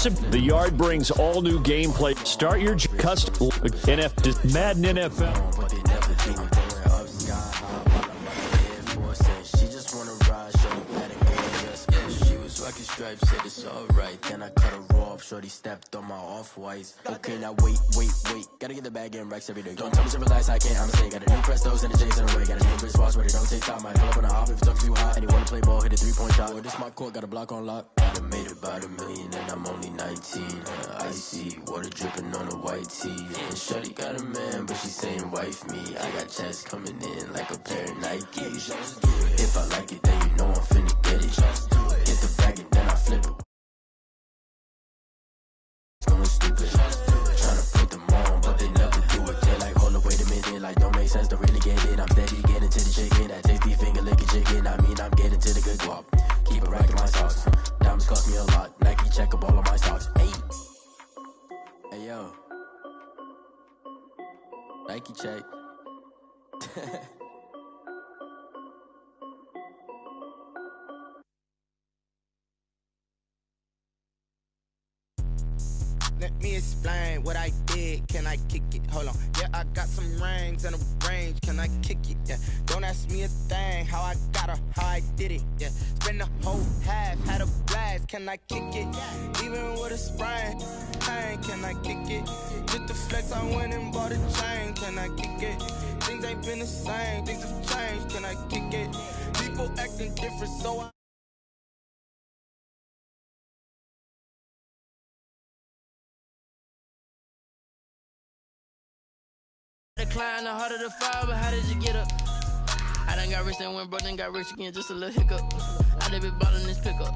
exclusive. The Yard brings all new gameplay. Start your custom Madden NFL. But they never think I'm going up sky high while I'm out the Air Force. And she just wanna ride, shorty better get just if she was rocking stripes, said it's alright. Then I cut her off, shorty stepped on my off-whites. Okay, now wait. Gotta get the bag in racks every day. Don't tell me to relax, I can't, I'm saying. Got a new Prestos and a J's in the way. Got a new Chris Foss where they don't take time. Might pull up on a hop if it's up too high. And he wanna play ball, hit a 3-point shot. Or this my court, got a block on lock. I done made about $1 million and I'm only 19. Icy, water dripping on a white tee. And shorty got a man, but she saying wife me. I got checks coming in like a pair of Nikes. If I like it, then you know I'm finna get it. Get the bag and then I flip it. Going stupid. Tryna put them on, but they never do it. They're like, hold up, wait a minute. Like, don't make sense, don't really get it. I'm steady getting to the chicken. That tasty finger licking chicken. I mean, I'm getting to the good guap. Keep a rack in my socks. Diamonds cost me a lot. Nike check up all of my stocks. Hey, yo. Nike check. Let me explain what I did. Can I kick it? Hold on. Yeah, I got some rings and a range. Can I kick it? Yeah. Don't ask me a thing. How I got her, how I did it. Yeah. Spend the whole half, had a blast. Can I kick it? Even with a sprain. Pain, can I kick it? Just the flex, I went and bought a chain. Can I kick it? Things ain't been the same. Things have changed. Can I kick it? People acting different, so I The climb, the harder the fall, but how did you get up? I done got rich and went broke, then got rich again, just a little hiccup. I done been ballin' this pickup.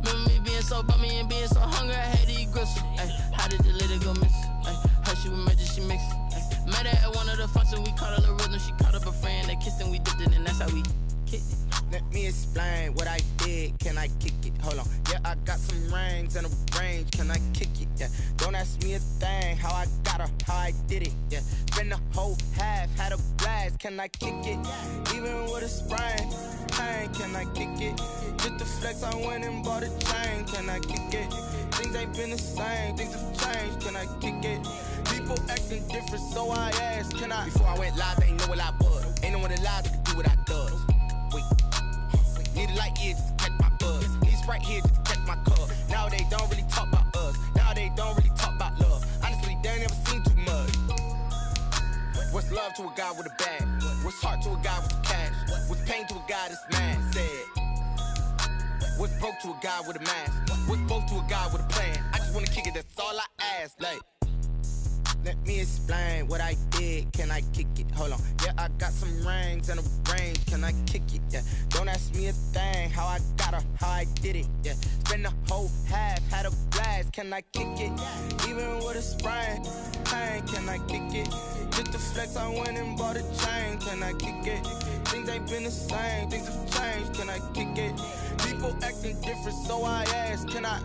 Remember me being so bummy and being so hungry, I had to eat gristle. Ay, how did the lady go miss? Ay, her she was magic, she mixed. Ay, met her at one of the functions, we caught a little rhythm. She caught up a friend, they kissed and we dipped it, and that's how we kicked it. Let me explain what I did. Can I kick it? Hold on. Yeah, I got some rings and a range. Can I kick it? Yeah. Don't ask me a thing. How I got her, how I did it. Yeah. Spend the whole half, had a blast. Can I kick it? Even with a sprain. Pain, can I kick it? Just the flex, I went and bought a chain. Can I kick it? Things ain't been the same. Things have changed. Can I kick it? People acting different, so I asked. Can I? Before I went live, they ain't know what I was. Ain't no one alive that could do what I does. Wait. Need a light here just to catch my buzz. Need Sprite here just to catch my cup. Now they don't really talk about us. Now they don't really talk about love. Honestly, they ain't never seen too much. What's love to a guy with a bag? What's heart to a guy with cash? What's pain to a guy that's mad? Said. What's broke to a guy with a mask? What's broke to a guy with a plan? I just wanna kick it, that's all I ask. Like, let me explain what I did. Can I kick it? Hold on. Yeah, I got some rings and a range. Can I kick it? Yeah. Don't ask me a thing. How I got her, how I did it. Yeah. Spend the whole half, had a blast. Can I kick it? Even with a sprain. Pain, can I kick it? Just the flex, I went and bought a chain. Can I kick it? Things ain't been the same. Things have changed. Can I kick it? People acting different, so I asked. Can I?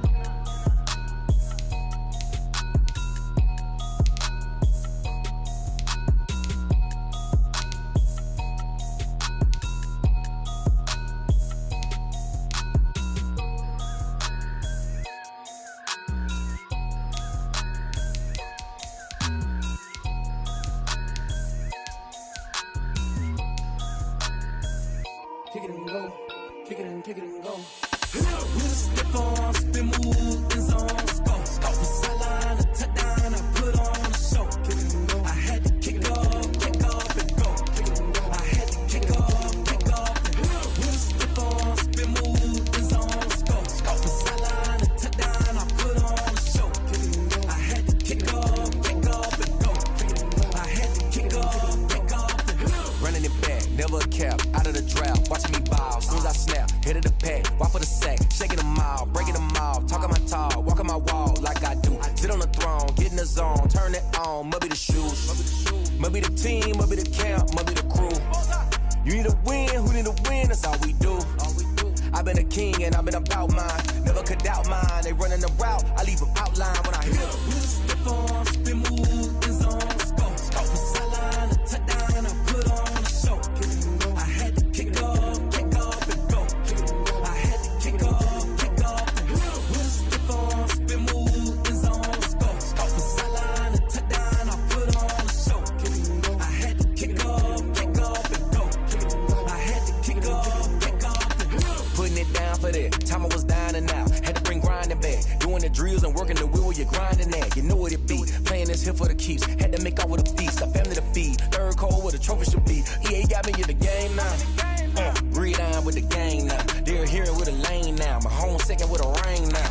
Kick it and go, kick it and go. With a step on, spin move, in zone, score. Off the sideline, a touchdown, I put on a show. Kick it and go. I had to kick off and go. Kick it and go. I had to kick off and go. With a step on, spin move, in zone, score. Off the sideline, a touchdown, I put on a show. Kick it and go. I had to kick off and go. Kick it and go. I had to kick off and go. Running it back, never a cap, out of the drought. Watching me ball, soon as I snap, hit of the pack, walk for the sack, shaking them out, breaking them out, talking my talk, walking my wall like I do. Sit on the throne, get in the zone, turn it on, must be the shoes, must be the team, must be the camp, must be the crew. You need a win, who need a win, that's all we do. I've been a king and I've been about mine, never could doubt mine. They running the route, I leave them outline when I hit them. With a step on, spin move, in zone, score. Off the sideline, a touchdown, I put on a show. I had to kick off and go. I had to kick off and go. With a step on, spin move, had to make off with a feast. A family to feed. Third cold where the trophy should be. EA got me in the game now. Breathe down with the gang now. They're here with a lane now. My home second with a ring now.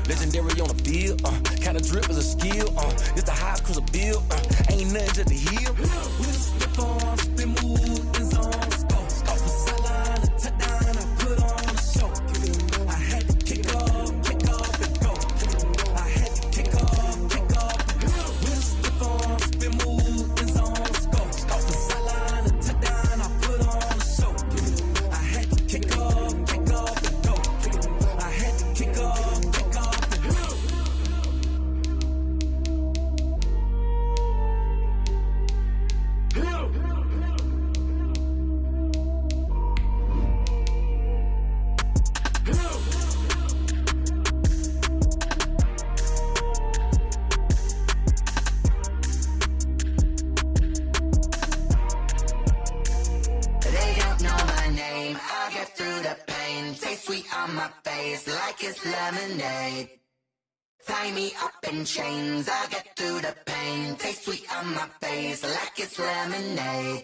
Legendary on the field. Kinda drip is a skill. It's the highest cruiser bill. Ain't nothing to the hill. We just slip on, spin, move, and zone. Scope the sideline, a touchdown. I put on a show. I had to kick off and go. I had to kick off and go. We just slip on, spin, move, and zone. Scope the sideline, a touchdown. I put on a show. I had to kick off and go. I had to kick off and go. I get through the pain, taste sweet on my face like it's lemonade. Tie me up in chains, I get through the pain, taste sweet on my face like it's lemonade.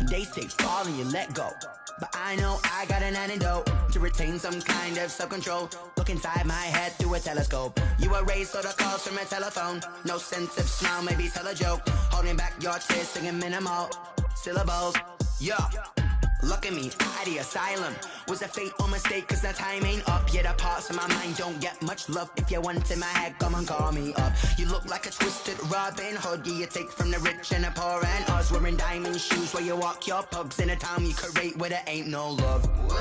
They say fall and you let go, but I know I got an antidote to retain some kind of self-control. Look inside my head through a telescope. You erase all the calls from a telephone. No sense of smile, maybe tell a joke. Holding back your tears, singing minimal syllables. Yeah. Look at me, out the asylum. Was a fate or mistake, cause the time ain't up. Yet the parts of my mind don't get much love. If you want in my head, come and call me up. You look like a twisted Robin Hood. Yeah, you take from the rich and the poor and us. Wearing diamond shoes where you walk your pugs. In a town you create where there ain't no love. Where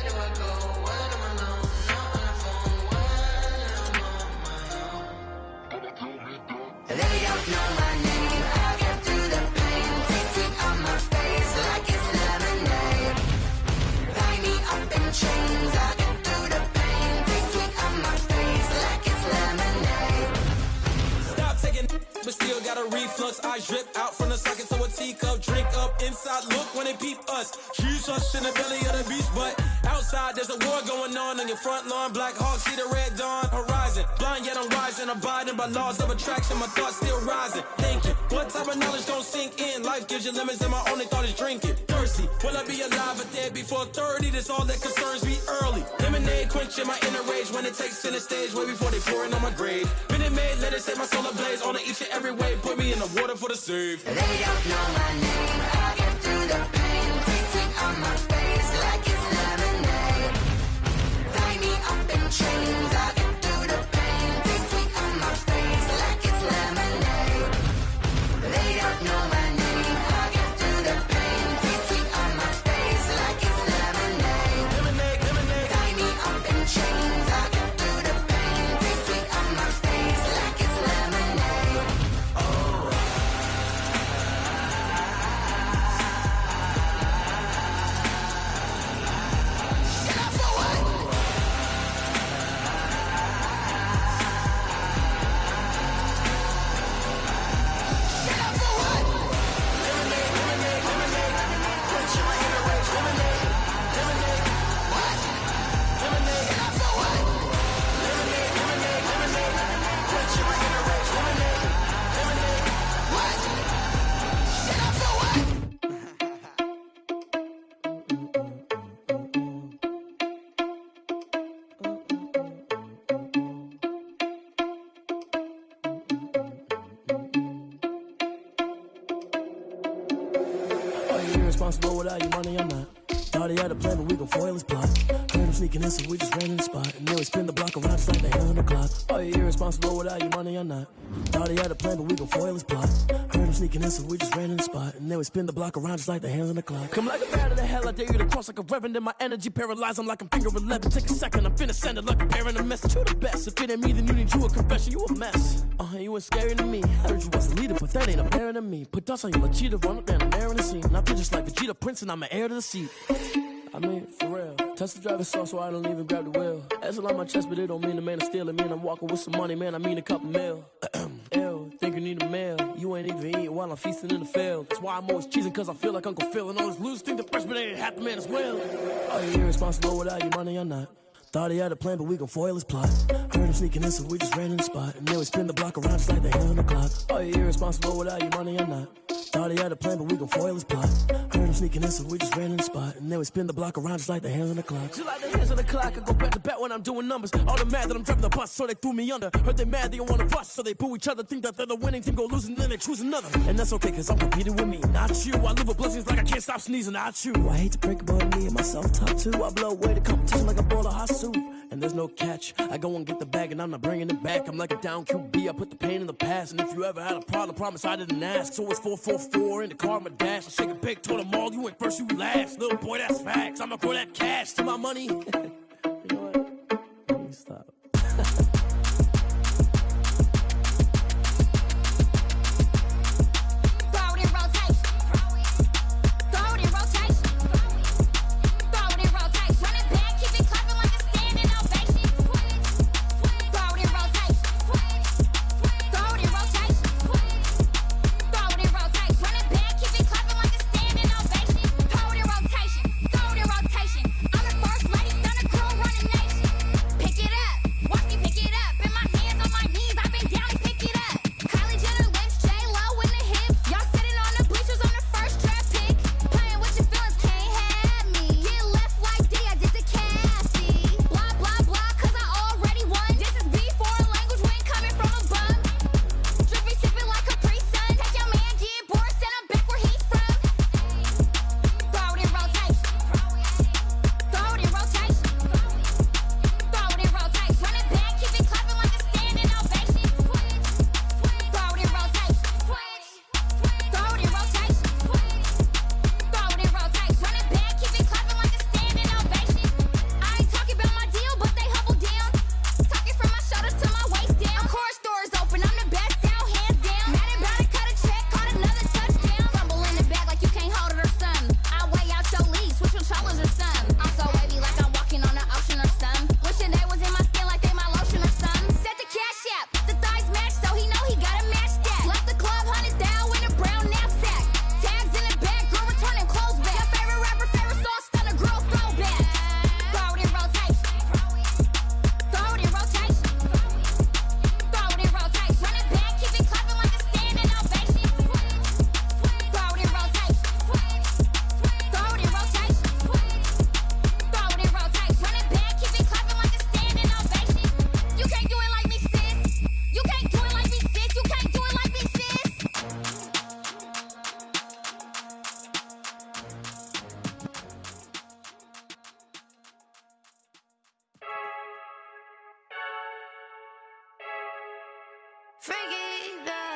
do I go? Where am I alone? Not on the phone. When I'm on my own. They don't know my name. I get through the pain. Taste sweet on my face like it's lemonade. Tie me up in chains. I get through the pain. Taste sweet on my face like it's lemonade. Stop taking, but still got a reflux. I drip out from the socket to a teacup. Drink up inside, look when they peep us. Jesus in the belly of the beast, but outside there's a war going on your front lawn. Black Hawk, see the red dawn horizon. Blind yet I'm rising, abiding by laws of attraction. My thoughts still rising, thinking what type of knowledge gon' sink in? Life gives you limits and my only thought is drinking. Thirsty, will I be alive or dead before 30? That's all that concerns me early. Lemonade quenching my inner rage when it takes center stage way before they pouring on my grave. Minute Maid, let it set my soul ablaze on each and every way. Put me in the water for the save. They don't know my name. I get through the pain. Taste sweet on my face like it's lemonade. Tie me up in chains. I get through the pain. Taste sweet on my face like it's lemonade. They don't know my name. I get through the pain. Taste sweet on my face like it's lemonade. Lemonade. Tie me up in chains. I get through the pain. Taste sweet on my face like it's lemonade. Oh. Get up for what? Get up for what? Lemonade. Quenching my inner rage. Lemonade. What? Get up for what? Lemonade. Quenching my inner rage. Lemonade. What? Get up for what? Are you irresponsible without your money or not? Thought he had a plan, but we gon' foil his plot. Heard him sneaking in, so we just ran in the spot. And then we spin the block around just like the hell in the clock. Are you irresponsible without your money or not? Thought he had a plan, but we gon' foil his plot. Heard him sneaking in, so we just ran in the spot. And then we spin the block around just like the hands on the clock. Come like a bat of the hell, I dare you to cross like a reverend. In my energy paralyzed, I'm like I'm finger 11. Take a second, I'm finna send it like a bearing a message. You the best, if it ain't me, then you need you a confession. You a mess. You ain't scary to me. Heard you was a leader, but that ain't apparent to me. Put dust on you, Cheetah, run up down the air in the scene. Now I just like Vegeta Prince, and I'm an heir to the seat. I mean, for real. Touch the driver's sauce so I don't even grab the wheel. That's on my chest, but it don't mean the man is stealing. Man, I'm walking with some money, man, I mean a couple mil. Ew, think you need a meal. You ain't even eating while I'm feasting in the field. That's why I'm always cheesing, cause I feel like Uncle Phil. And all this losers think the freshman ain't half the man as well. Are you irresponsible without your money or not? Thought he had a plan, but we gon' foil his plot. Heard him sneaking in, so we just ran in the spot. And then we spin the block around just like the hand on the clock. Are you irresponsible without your money or not? Thought he had a plan, but we gon' foil his plot. Heard him sneaking in, so we just ran in the spot. And then we spin the block around just like the hands on the clock. Just like the hands on the clock, I go back to back when I'm doing numbers. All the mad that I'm driving the bus, so they threw me under. Heard they mad, they don't wanna bust, so they boo each other. Think that they're the winning team, go losing, then they choose another. And that's okay, cause I'm competing with me, not you. I live with blessings like I can't stop sneezing, not you. I hate to break about me and my self-talk too. I blow away the competition like a bowl of hot soup. And there's no catch, I go and get the bag and I'm not bringing it back. I'm like a down QB, I put the pain in the past. And if you ever had a problem, promise I didn't ask. So it's 444 in the car, my dash. I shake a big, told them all, you ain't first, you last. Little boy, that's facts, I'ma throw that cash to my money. You know what? Let me stop.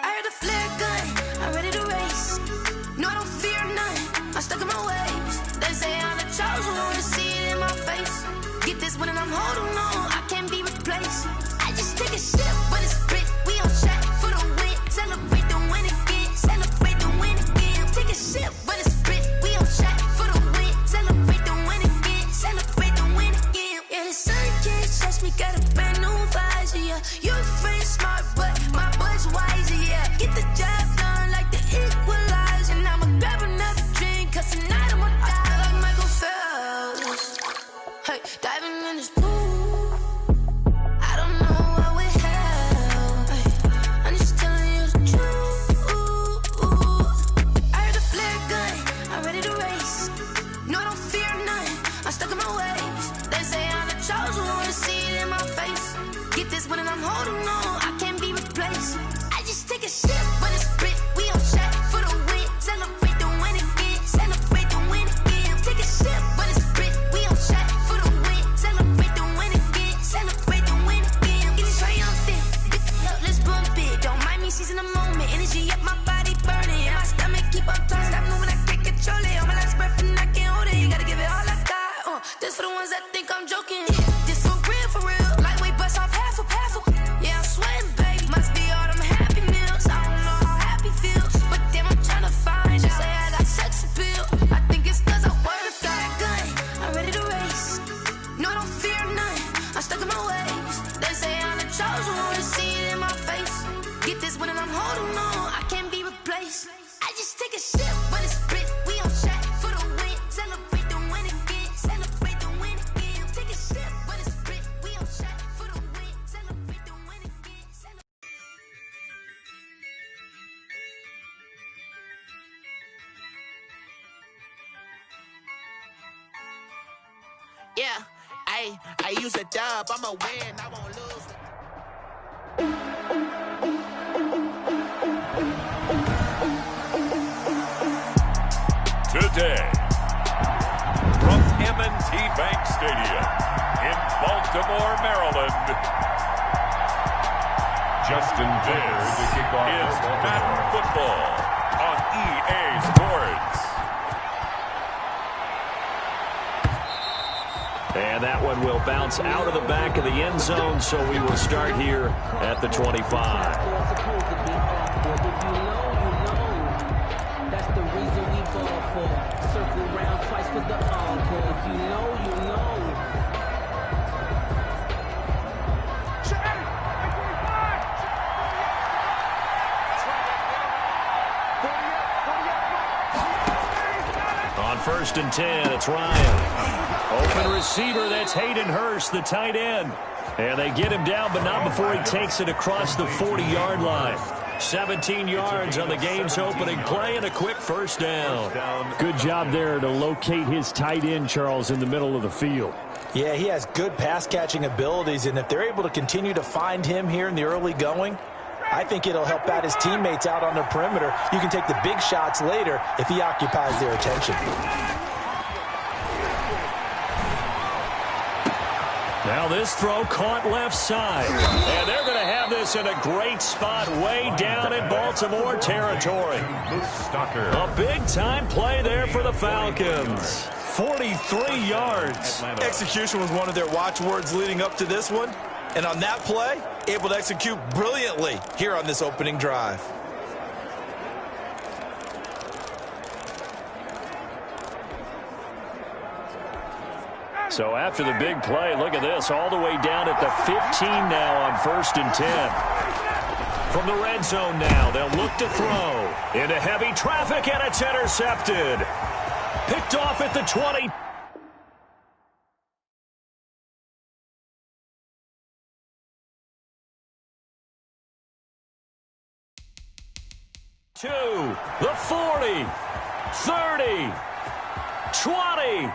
I heard a flare gun, I'm ready to race. No, I don't fear none, I'm stuck in my ways. They say I'm the chosen one, to see it in my face. Get this one and I'm holding on, I can't be replaced. I just take a sip when it's split, we on track for the win. Celebrate the win again, celebrate the win again. Take a sip when it's split, we on track for the win. Celebrate the win again, celebrate the win again. Yeah, the sun can't touch me, got a brand new visor, yeah. You're a friend smart, but my boy's wiser, yeah. Get the job done like the equalizer. And I'ma grab another drink, cause tonight I'ma die like Michael Phelps. Hey, diving in this pool, I don't know what we have. I use a dub, I'm a win, I won't lose. Today, from M&T Bank Stadium in Baltimore, Maryland, Justin, this is Madden Football on EA Sports. And that one will bounce out of the back of the end zone, so we will start here at the 25. That's the reason we ball for. Circle round twice for the encore. If you know, you know. On 1st and 10, it's Ryan. Open receiver, that's Hayden Hurst, the tight end. And they get him down, but not before he takes it across the 40-yard line. 17 yards on the game's opening play and a quick first down. Good job there to locate his tight end, Charles, in the middle of the field. Yeah, he has good pass-catching abilities, and if they're able to continue to find him here in the early going, I think it'll help out his teammates out on the perimeter. You can take the big shots later if he occupies their attention. Now this throw caught left side. And they're going to have this in a great spot way down in Baltimore territory. A big-time play there for the Falcons. 43 yards. Execution was one of their watchwords leading up to this one. And on that play, able to execute brilliantly here on this opening drive. So after the big play, look at this, all the way down at the 15 now on 1st and 10. From the red zone now, they'll look to throw. Into heavy traffic, and it's intercepted. Picked off at the 20. The 40, 30, 20.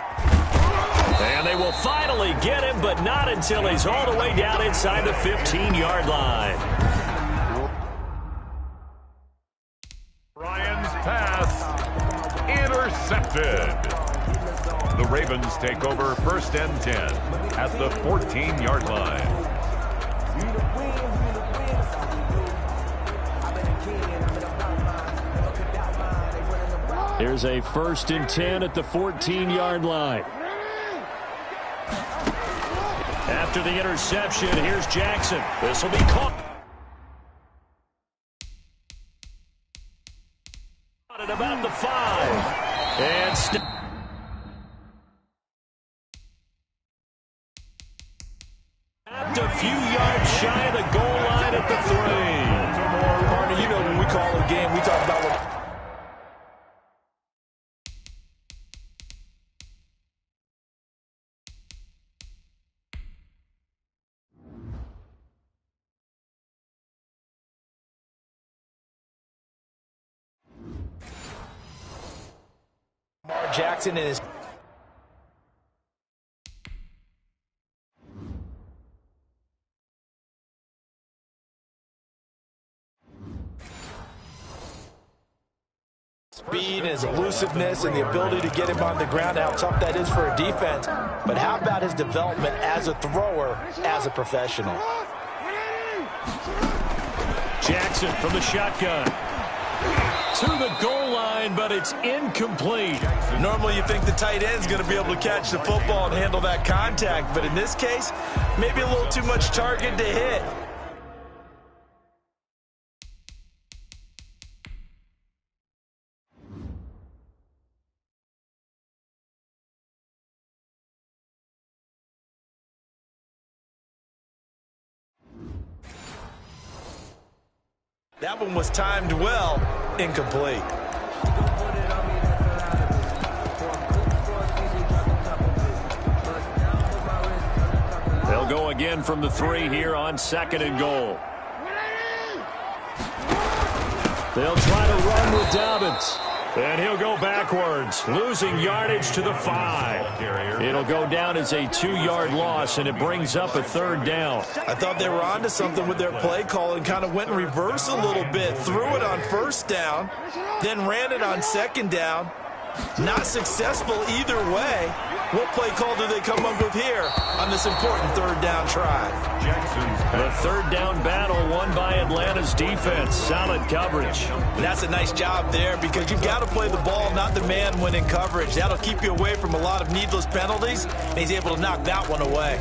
And they will finally get him, but not until he's all the way down inside the 15-yard line. Ryan's pass intercepted. The Ravens take over 1st and 10 at the 14-yard line. Here's a 1st and 10 at the 14-yard line. After the interception, here's Jackson. This will be caught. At about the 5. And at a few yards shy of the goal line at the 3. Partner, you know when we call a game, we talk about what... Jackson is speed and his elusiveness and the ability to get him on the ground, how tough that is for a defense. But how about his development as a thrower, as a professional? Jackson from the shotgun. To the goal line, but it's incomplete. Normally you think the tight end's going to be able to catch the football and handle that contact, but in this case, maybe a little too much target to hit. That one was timed well, incomplete. They'll go again from the 3 here on 2nd and goal. They'll try to run with Dobbins. And he'll go backwards, losing yardage to the 5. It'll go down as a 2-yard loss, and it brings up a 3rd down. I thought they were onto something with their play call and kind of went in reverse a little bit. Threw it on 1st down, then ran it on 2nd down. Not successful either way. What play call do they come up with here on this important 3rd down try? The 3rd down battle won by Atlanta's defense. Solid coverage. And that's a nice job there because you've got to play the ball, not the man when in coverage. That'll keep you away from a lot of needless penalties, and he's able to knock that one away.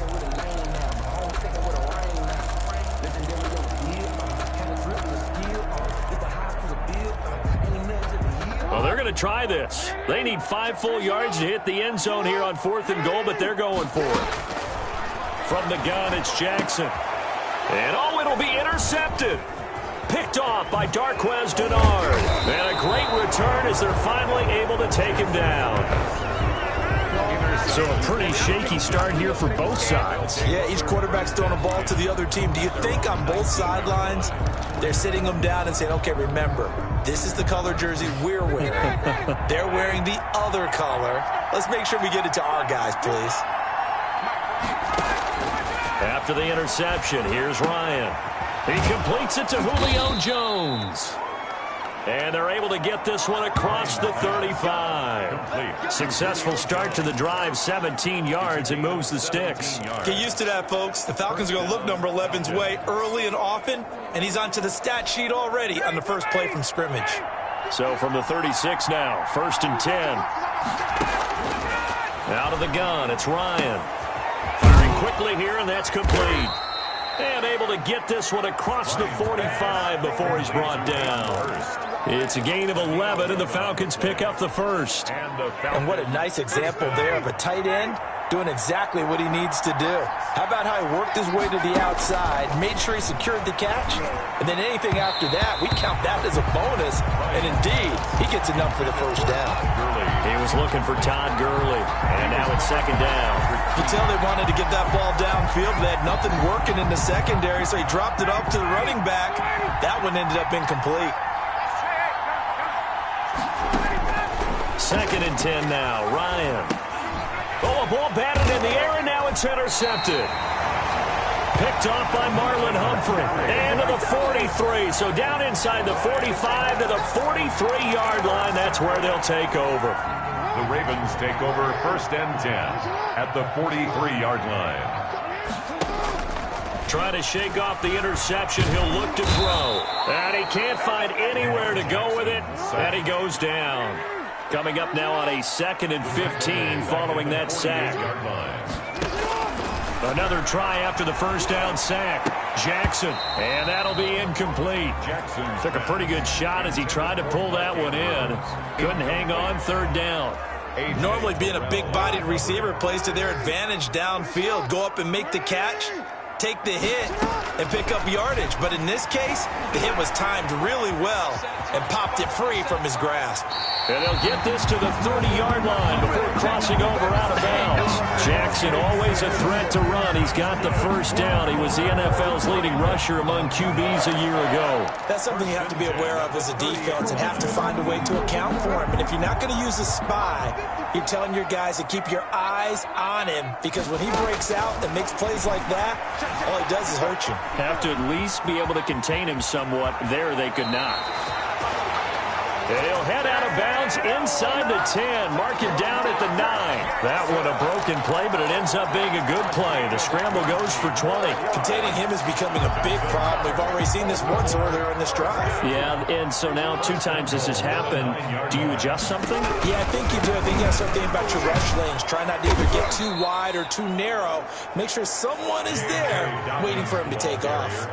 Well, they're going to try this. They need 5 full yards to hit the end zone here on 4th and goal, but they're going for it. From the gun, it's Jackson. And, it'll be intercepted. Picked off by Darqueze Dennard. And a great return as they're finally able to take him down. So a pretty shaky start here for both sides. Yeah, each quarterback's throwing a ball to the other team. Do you think on both sidelines they're sitting them down and saying, okay, remember, this is the color jersey we're wearing. They're wearing the other color. Let's make sure we get it to our guys, please. After the interception, here's Ryan. He completes it to Julio Jones. And they're able to get this one across the 35. Successful start to the drive, 17 yards, and moves the sticks. Get used to that, folks. The Falcons are going to look number 11's way early and often, and he's onto the stat sheet already on the first play from scrimmage. So from the 36 now, 1st and 10. Out of the gun, it's Ryan. Firing quickly here, and that's complete. And able to get this one across the 45 before he's brought down. It's a gain of 11, and the Falcons pick up the 1st. And what a nice example there of a tight end doing exactly what he needs to do. How about how he worked his way to the outside, made sure he secured the catch, and then anything after that, we count that as a bonus. And indeed, he gets enough for the 1st down. He was looking for Todd Gurley, and now it's 2nd down. You can tell they wanted to get that ball downfield. They had nothing working in the secondary, so he dropped it off to the running back. That one ended up incomplete. 2nd and 10 now. Ryan. A ball batted in the air, and now it's intercepted. Picked off by Marlon Humphrey. And to the 43. So down inside the 45 to the 43-yard line. That's where they'll take over. The Ravens take over 1st and 10 at the 43-yard line. Trying to shake off the interception. He'll look to throw. And he can't find anywhere to go with it. And he goes down. Coming up now on a 2nd and 15 following that sack. Another try after the 1st down sack. Jackson, and that'll be incomplete. Jackson took a pretty good shot as he tried to pull that one in. Couldn't hang on, 3rd down. Normally being a big-bodied receiver plays to their advantage downfield. Go up and make the catch, take the hit, and pick up yardage. But in this case, the hit was timed really well and popped it free from his grasp. And they'll get this to the 30-yard line before crossing over out of bounds. Jackson, always a threat to run. He's got the 1st down. He was the NFL's leading rusher among QBs a year ago. That's something you have to be aware of as a defense and have to find a way to account for him. And if you're not going to use a spy, you're telling your guys to keep your eyes on him, because when he breaks out and makes plays like that, all he does is hurt you. Have to at least be able to contain him somewhat. There they could not. And he'll head out of bounds inside the 10. Mark him down at the 9. That one a broken play, but it ends up being a good play. The scramble goes for 20. Containing him is becoming a big problem. We've already seen this once earlier in this drive. Yeah, and so now 2 times this has happened. Do you adjust something? Yeah, I think you do. I think you have to start thinking about your rush lanes. Try not to either get too wide or too narrow. Make sure someone is there waiting for him to take off.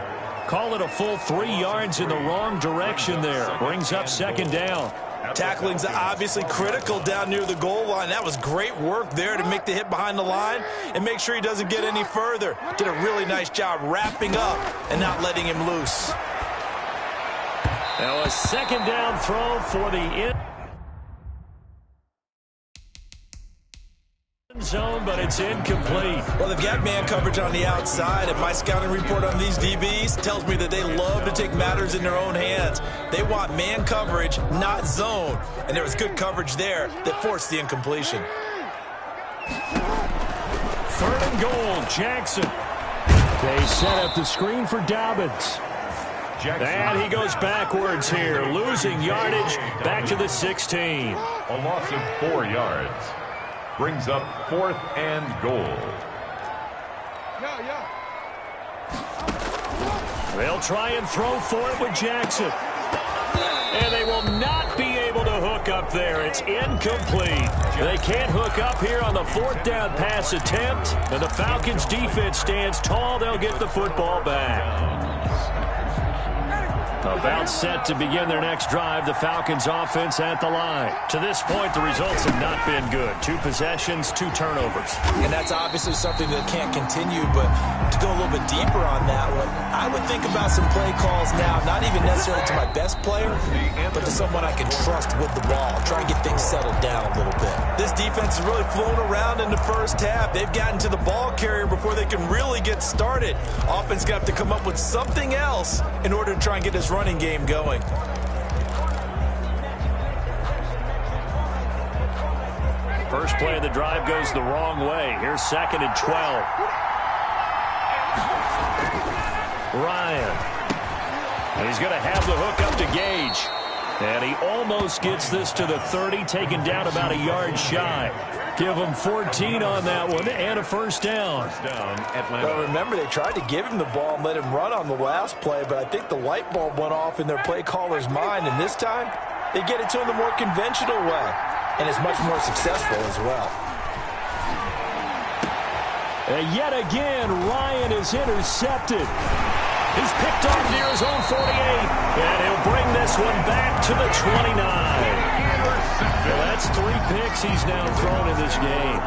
Call it a full 3 yards in the wrong direction there. Brings up 2nd down. Tackling's obviously critical down near the goal line. That was great work there to make the hit behind the line and make sure he doesn't get any further. Did a really nice job wrapping up and not letting him loose. Now a 2nd down throw for the end zone, but it's incomplete. Well, they've got man coverage on the outside, and my scouting report on these DBs tells me that they love to take matters in their own hands. They want man coverage, not zone. And there was good coverage there that forced the incompletion. 3rd and goal, Jackson. They set up the screen for Dobbins. And he goes backwards here, losing yardage back to the 16. A loss of 4 yards. Brings up 4th and goal. They'll try and throw for it with Jackson. And they will not be able to hook up there. It's incomplete. They can't hook up here on the 4th down pass attempt. And the Falcons defense stands tall. They'll get the football back. About set to begin their next drive, the Falcons offense at the line. To this point, the results have not been good. 2 possessions, 2 turnovers. And that's obviously something that can't continue, but to go a little bit deeper on that one, I would think about some play calls now, not even necessarily to my best player, but to someone I can trust with the ball. Try and get things settled down a little bit. This defense is really flown around in the first half. They've gotten to the ball carrier before they can really get started. Offense got to come up with something else in order to try and get this running game going. First play of the drive goes the wrong way. Here's 2nd and 12. Ryan. And he's going to have the hook up to Gage. And he almost gets this to the 30, taken down about a yard shy. Give him 14 on that one and a first down. Well, remember, they tried to give him the ball and let him run on the last play, but I think the light bulb went off in their play caller's mind, and this time they get it to him the more conventional way, and it's much more successful as well. And yet again, Ryan is intercepted. He's picked off near his own 48, and he'll bring this one back to the 29. Well, that's 3 picks he's now thrown in this game.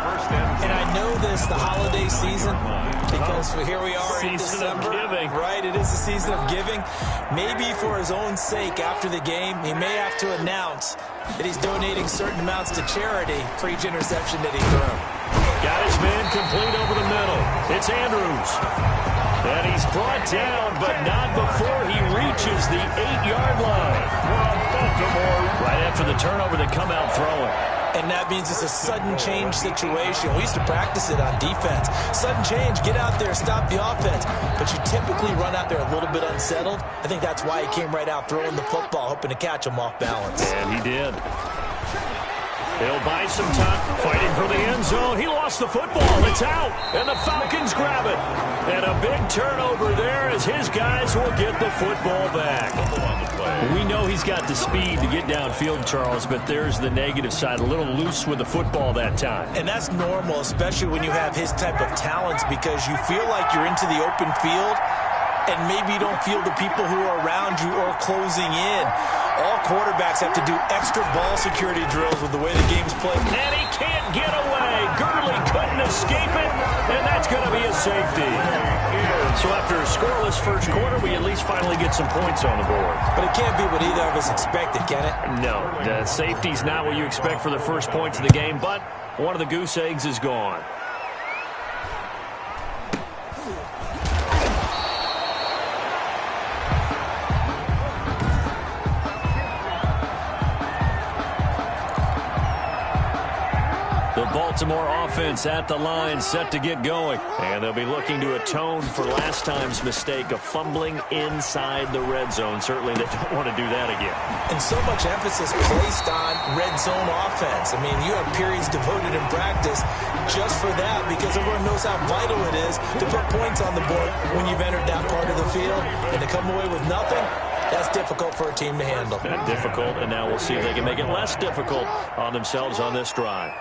And I know this, the holiday season, because here we are in December. December. Giving. Right, it is the season of giving. Maybe for his own sake after the game, he may have to announce that he's donating certain amounts to charity for each interception that he threw. Got his man complete over the middle. It's Andrews. And he's brought down, but not before he reaches the 8-yard line. Right after the turnover, they come out throwing. And that means it's a sudden change situation. We used to practice it on defense. Sudden change, get out there, stop the offense. But you typically run out there a little bit unsettled. I think that's why he came right out throwing the football, hoping to catch him off balance. And he did. He'll buy some time, fighting for the end zone. He lost the football. It's out, and the Falcons grab it. And a big turnover there as his guys will get the football back. We know he's got the speed to get downfield, Charles, but there's the negative side. A little loose with the football that time. And that's normal, especially when you have his type of talents, because you feel like you're into the open field, and maybe you don't feel the people who are around you or closing in. All quarterbacks have to do extra ball security drills with the way the game's played. And he can't get away. Gurley couldn't escape it, and that's going to be a safety. So after a scoreless first quarter, we at least finally get some points on the board. But it can't be what either of us expected, can it? No, the safety's not what you expect for the first points of the game, but one of the goose eggs is gone. Baltimore offense at the line, set to get going. And they'll be looking to atone for last time's mistake of fumbling inside the red zone. Certainly they don't want to do that again. And so much emphasis placed on red zone offense. I mean, you have periods devoted in practice just for that, because everyone knows how vital it is to put points on the board when you've entered that part of the field. And to come away with nothing, that's difficult for a team to handle. Difficult, and now we'll see if they can make it less difficult on themselves on this drive.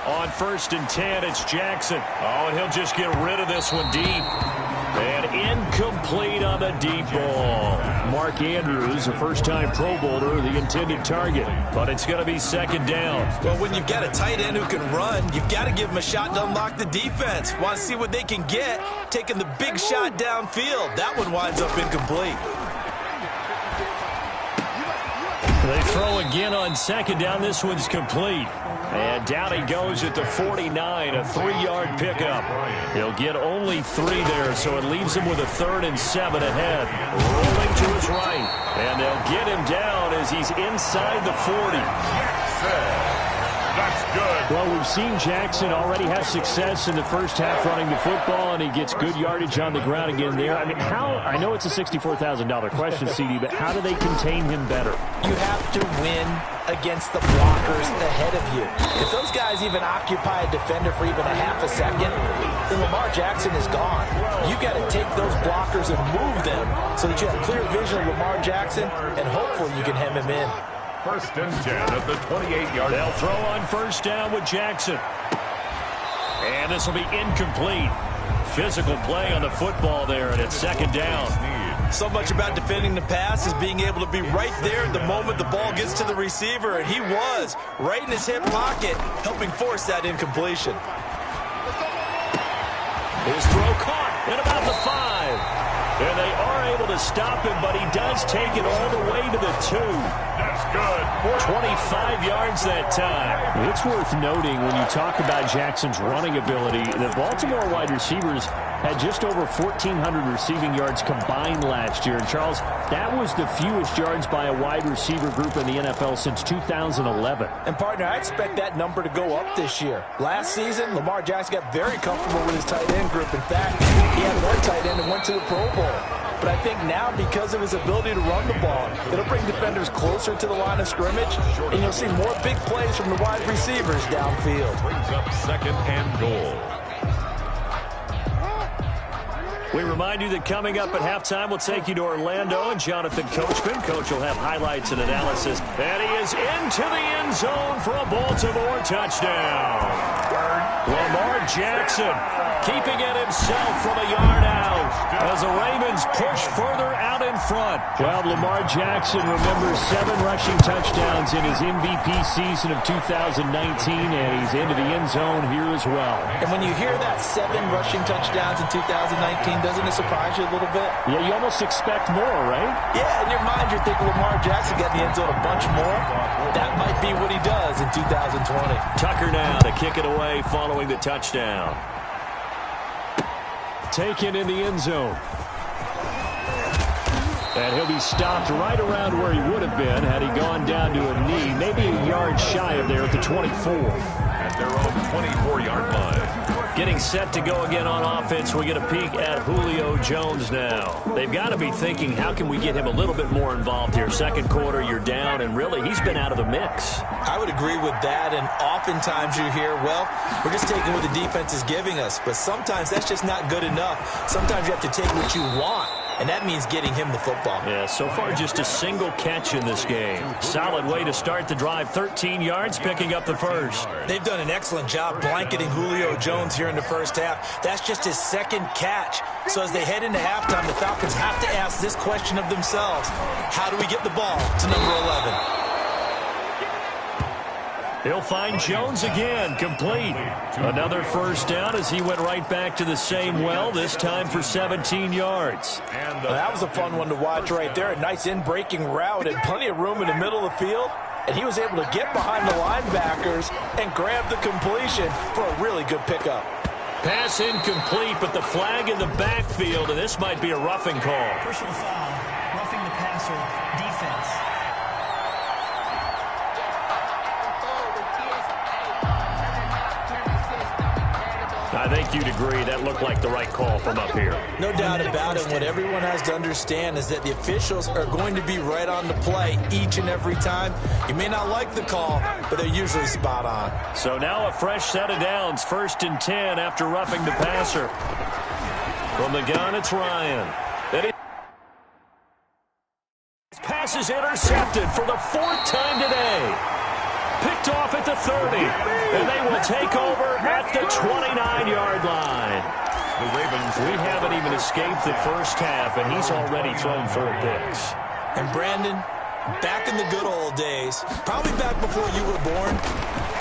On 1st and 10, it's Jackson. Oh, and he'll just get rid of this one deep. And incomplete on the deep ball. Mark Andrews, a first-time Pro Bowler, the intended target. But it's going to be 2nd down. Well, when you've got a tight end who can run, you've got to give him a shot to unlock the defense. Want to see what they can get, taking the big shot downfield. That one winds up incomplete. They throw again on 2nd down. This one's complete. And down he goes at the 49, a 3-yard pickup. He'll get only 3 there, so it leaves him with a 3rd and 7 ahead. Rolling to his right, and they'll get him down as he's inside the 40. That's good. Well, we've seen Jackson already have success in the first half running the football, and he gets good yardage on the ground again there. I mean, I know it's a $64,000 question, CD, but how do they contain him better? You have to win against the blockers ahead of you. If those guys even occupy a defender for even a half a second, then Lamar Jackson is gone. You got to take those blockers and move them so that you have clear vision of Lamar Jackson, and hopefully you can hem him in. 1st and 10 at the 28-yard. They'll throw on 1st down with Jackson. And this will be incomplete. Physical play on the football there, and it's 2nd down. So much about defending the pass is being able to be right there the moment the ball gets to the receiver, and he was right in his hip pocket, helping force that incompletion. His throw caught at about the 5. And they are able to stop him, but he does take it all the way to the 2. That's good. 25 yards that time. It's worth noting when you talk about Jackson's running ability, the Baltimore wide receivers had just over 1,400 receiving yards combined last year. And, Charles, that was the fewest yards by a wide receiver group in the NFL since 2011. And, partner, I expect that number to go up this year. Last season, Lamar Jackson got very comfortable with his tight end group. In fact, he had one tight end and went to the Pro Bowl. But I think now, because of his ability to run the ball, it'll bring defenders closer to the line of scrimmage, and you'll see more big plays from the wide receivers downfield. Brings up 2nd and goal. We remind you that coming up at halftime, we'll take you to Orlando and Jonathan Coachman. Coach will have highlights and analysis. And he is into the end zone for a Baltimore touchdown. Lamar Jackson keeping it himself from a yard out as the Ravens push further out in front. Well, Lamar Jackson remembers 7 rushing touchdowns in his MVP season of 2019, and he's into the end zone here as well. And when you hear that 7 rushing touchdowns in 2019, doesn't it surprise you a little bit? Yeah, you almost expect more, right? Yeah, in your mind you're thinking Lamar Jackson got in the end zone a bunch more. That might be what he does in 2020. Tucker now to kick it away following the touchdown. Taken in the end zone. And he'll be stopped right around where he would have been had he gone down to a knee, maybe a yard shy of there at the 24. At their own 24-yard line. Getting set to go again on offense. We get a peek at Julio Jones now. They've got to be thinking, how can we get him a little bit more involved here? 2nd quarter, you're down, and really, he's been out of the mix. I would agree with that, and oftentimes you hear, well, we're just taking what the defense is giving us, but sometimes that's just not good enough. Sometimes you have to take what you want, and that means getting him the football. Yeah, so far just a single catch in this game. Solid way to start the drive, 13 yards, picking up the 1st. They've done an excellent job blanketing Julio Jones here in the first half. That's just his 2nd catch. So as they head into halftime, the Falcons have to ask this question of themselves: how do we get the ball to number 11? He'll find Jones again, complete. Another 1st down as he went right back to the same well, this time for 17 yards. And that was a fun one to watch right there. A nice in-breaking route and plenty of room in the middle of the field. And he was able to get behind the linebackers and grab the completion for a really good pickup. Pass incomplete, but the flag in the backfield, and this might be a roughing call. Personal foul, roughing the passer, defense. I think you'd agree that looked like the right call from up here. No doubt about it. What everyone has to understand is that the officials are going to be right on the play each and every time. You may not like the call, but they're usually spot on. So now a fresh set of downs, 1st and 10 after roughing the passer. From the gun, it's Ryan. His pass is intercepted for the 4th time today. Picked off at the 30, and they will take over at the 29-yard line. The Ravens, we haven't even escaped the first half, and he's already thrown 4 picks. And Brandon, back in the good old days, probably back before you were born,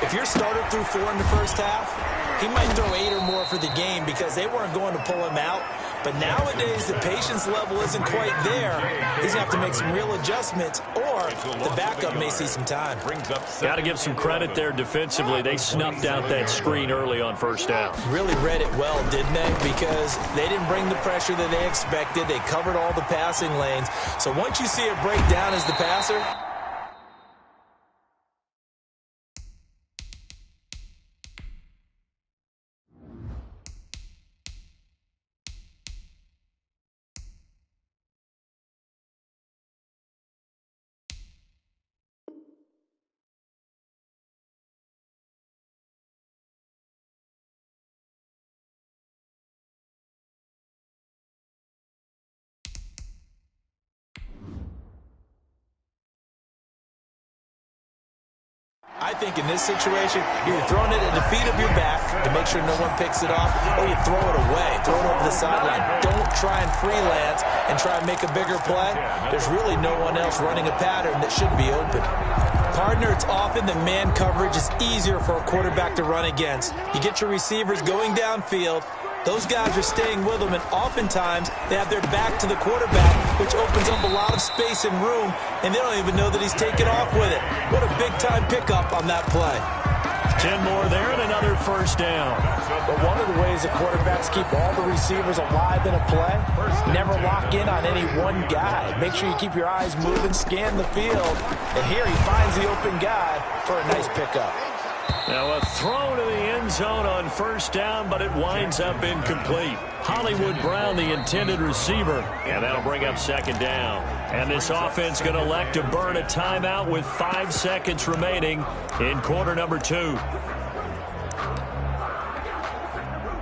if your starter threw 4 in the first half, he might throw 8 or more for the game because they weren't going to pull him out. But nowadays, the patience level isn't quite there. He's going to have to make some real adjustments, or the backup may see some time. Got to give some credit there defensively. They snuffed out that screen early on first down. Really read it well, didn't they? Because they didn't bring the pressure that they expected. They covered all the passing lanes. So once you see it break down as the passer, I think in this situation, you're throwing it at the feet of your back to make sure no one picks it off, or you throw it away, throw it over the sideline. Don't try and freelance and try and make a bigger play. There's really no one else running a pattern that should be open. Partner, it's often that man coverage is easier for a quarterback to run against. You get your receivers going downfield. Those guys are staying with them, and oftentimes they have their back to the quarterback, which opens up a lot of space and room, and they don't even know that he's taking off with it. What a big-time pickup on that play. 10 more there and another first down. But one of the ways that quarterbacks keep all the receivers alive in a play, never lock in on any one guy. Make sure you keep your eyes moving, scan the field, and here he finds the open guy for a nice pickup. Now a throw to the end zone on first down, but it winds up incomplete. Hollywood Brown, the intended receiver, and that'll bring up second down. And this offense going to elect to burn a timeout with 5 seconds remaining in quarter number 2.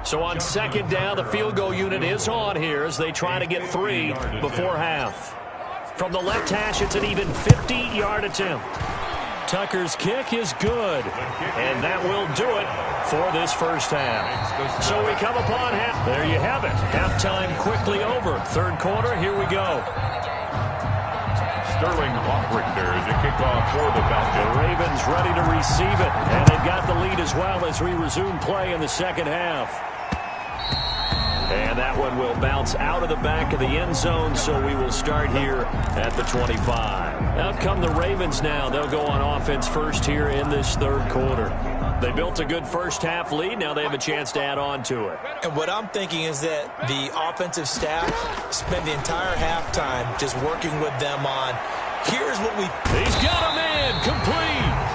So on second down, the field goal unit is on here as they try to get 3 before half. From the left hash, it's an even 50-yard attempt. Tucker's kick is good, and that will do it for this first half. So we come upon half. There you have it. Halftime quickly over. Third quarter, here we go. Sterling Hoffrichter to kick off for the Falcons. The Ravens ready to receive it, and they've got the lead as well as we resume play in the second half. And that one will bounce out of the back of the end zone, so we will start here at the 25. Out come the Ravens now. They'll go on offense first here in this third quarter. They built a good first half lead. Now they have a chance to add on to it. And what I'm thinking is that the offensive staff spent the entire halftime just working with them on, here's what we... He's got a man complete.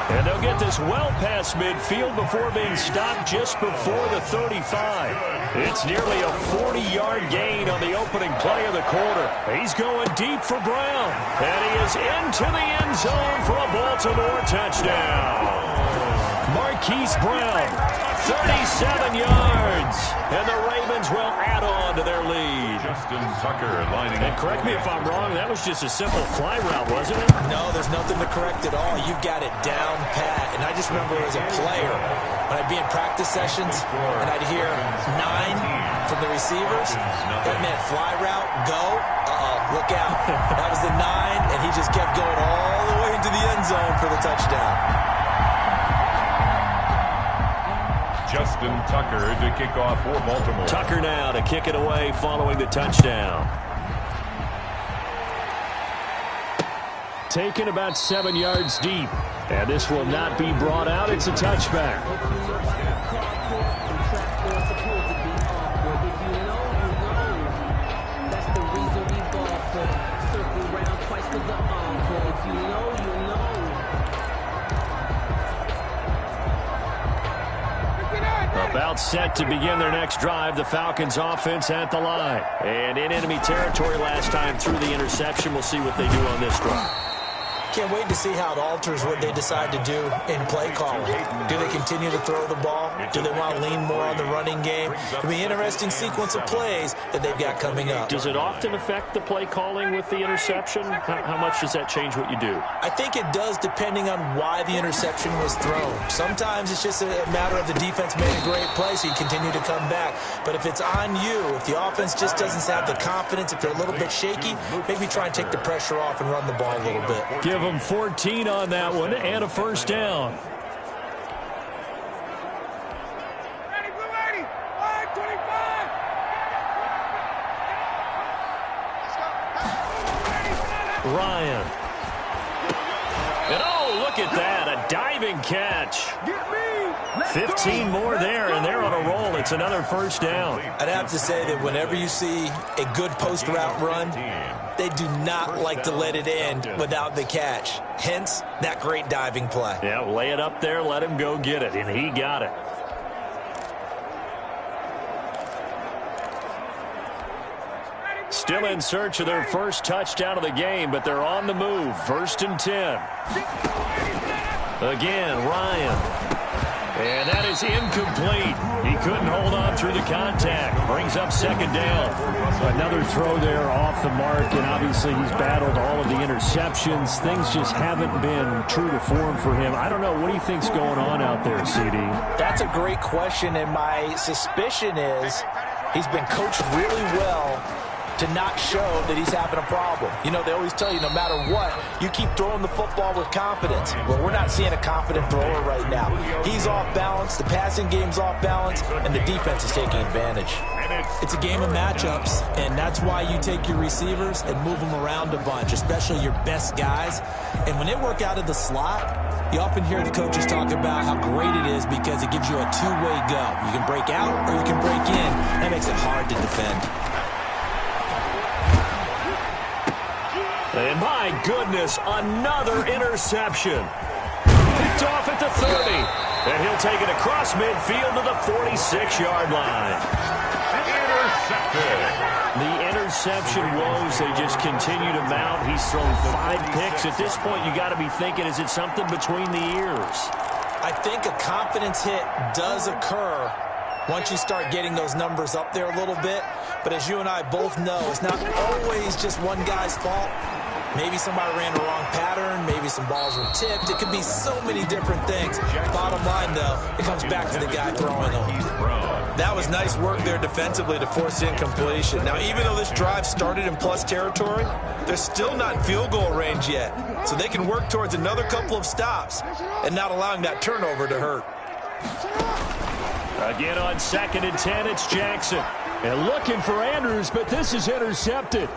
And they'll get this well past midfield before being stopped just before the 35. It's nearly a 40-yard gain on the opening play of the quarter. He's going deep for Brown. And he is into the end zone for a Baltimore touchdown. Marquise Brown, 37 yards. And the Ravens will add on to their lead. Justin Tucker lining up. And correct me if I'm wrong, that was just a simple fly route, wasn't it? No, there's nothing to correct at all. You've got it down pat. And I just remember as a player, when I'd be in practice sessions, and I'd hear 9 from the receivers. That meant fly route, go. Look out. That was the 9, and he just kept going all the way into the end zone for the touchdown. Justin Tucker to kick off for Baltimore. Tucker now to kick it away following the touchdown. Taken about 7 yards deep. And this will not be brought out. It's a touchback. About set to begin their next drive. The Falcons offense at the line. And in enemy territory last time through the interception. We'll see what they do on this drive. Can't wait to see how it alters what they decide to do in play calling. Do they continue to throw the ball? Do they want to lean more on the running game? It'll be an interesting sequence of plays that they've got coming up. Does it often affect the play calling with the interception? How much does that change what you do? I think it does, depending on why the interception was thrown. Sometimes it's just a matter of the defense made a great play, so you continue to come back. But if it's on you, if the offense just doesn't have the confidence, if they're a little bit shaky, maybe try and take the pressure off and run the ball a little bit. Give them 14 on that one and a first down. Ryan. And oh, look at that, a diving catch. 15 more there, and they're on a roll. It's another first down. I'd have to say that whenever you see a good post route run, they do not like to let it end without the catch. Hence, that great diving play. Yeah, lay it up there, let him go get it, and he got it. Still in search of their first touchdown of the game, but they're on the move. 1st and 10. Again, Ryan. And that is incomplete. He couldn't hold on through the contact. Brings up 2nd down. Another throw there off the mark, and obviously he's battled all of the interceptions. Things just haven't been true to form for him. I don't know. What do you think's going on out there, CD? That's a great question, and my suspicion is he's been coached really well to not show that he's having a problem. You know, they always tell you no matter what, you keep throwing the football with confidence. Well, we're not seeing a confident thrower right now. He's off balance, the passing game's off balance, and the defense is taking advantage. It's a game of matchups, and that's why you take your receivers and move them around a bunch, especially your best guys. And when they work out of the slot, you often hear the coaches talk about how great it is because it gives you a two-way go. You can break out or you can break in. That makes it hard to defend. And my goodness, another interception. Picked off at the 30. And he'll take it across midfield to the 46-yard line. Intercepted. The interception woes, they just continue to mount. He's thrown 5 picks. At this point, you got to be thinking, is it something between the ears? I think a confidence hit does occur once you start getting those numbers up there a little bit. But as you and I both know, it's not always just one guy's fault. Maybe somebody ran the wrong pattern. Maybe some balls were tipped. It could be so many different things. Bottom line, though, it comes back to the guy throwing them. That was nice work there defensively to force incompletion. Now, even though this drive started in plus territory, they're still not in field goal range yet. So they can work towards another couple of stops and not allowing that turnover to hurt. Again on 2nd and 10, it's Jackson. And looking for Andrews, but this is intercepted.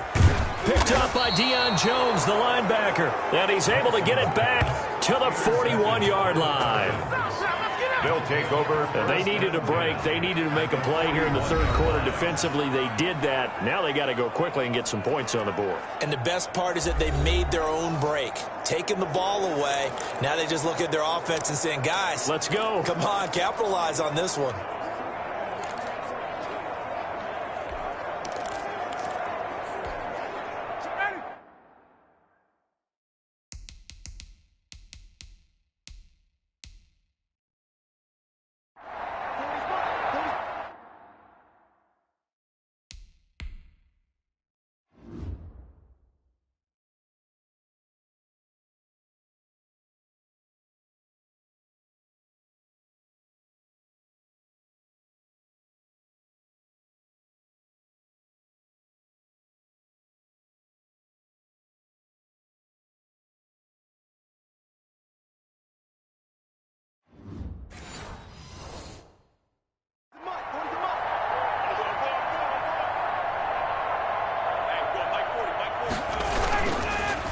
Picked up by Deion Jones, the linebacker. And he's able to get it back to the 41-yard line. They'll take over. And they needed a break. They needed to make a play here in the 3rd quarter. Defensively, they did that. Now they got to go quickly and get some points on the board. And the best part is that they made their own break. Taking the ball away. Now they just look at their offense and saying, guys, let's go. Come on, capitalize on this one.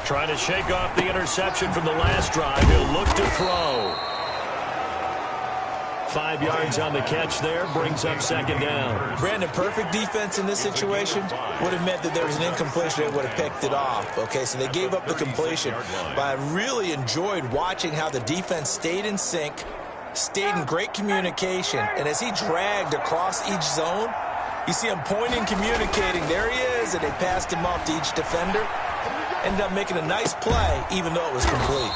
Trying to shake off the interception from the last drive. He'll look to throw. 5 yards on the catch there. Brings up 2nd down. Brandon, perfect defense in this situation would have meant that there was an incompletion. They would have picked it off. Okay, so they gave up the completion. But I really enjoyed watching how the defense stayed in sync, stayed in great communication. And as he dragged across each zone, you see him pointing, communicating. There he is, and they passed him off to each defender. Ended up making a nice play, even though it was complete.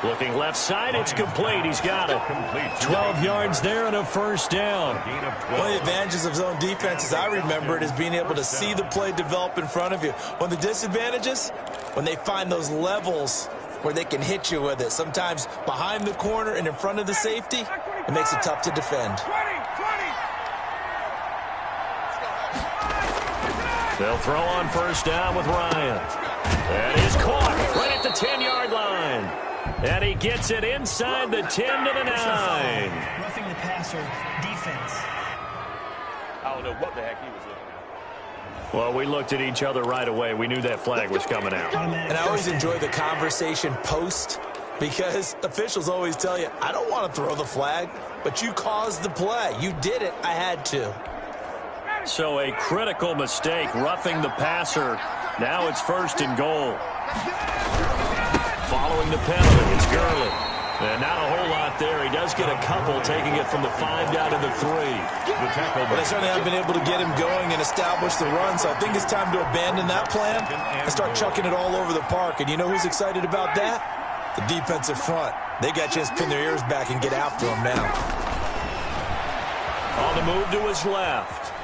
Looking left side, it's complete. He's got it. 12 yards there and a 1st down. One of the advantages of zone defense, as I remember it, is being able to see the play develop in front of you. One of the disadvantages, when they find those levels where they can hit you with it. Sometimes behind the corner and in front of the safety, it makes it tough to defend. They'll throw on 1st down with Ryan. That is caught right at the 10-yard line. And he gets it inside the 10 to the 9. Roughing the passer defense. I don't know what the heck he was looking at. Well, we looked at each other right away. We knew that flag was coming out. And I always enjoy the conversation post because officials always tell you, I don't want to throw the flag, but you caused the play. You did it. I had to. So a critical mistake, roughing the passer. Now it's 1st and goal. Following the penalty, it's Gurley. And not a whole lot there. He does get a couple, taking it from the 5 down to the 3. But they certainly haven't been able to get him going and establish the run, so I think it's time to abandon that plan and start chucking it all over the park. And you know who's excited about that? The defensive front. They got a chance to pin their ears back and get after him now. On the move to his left.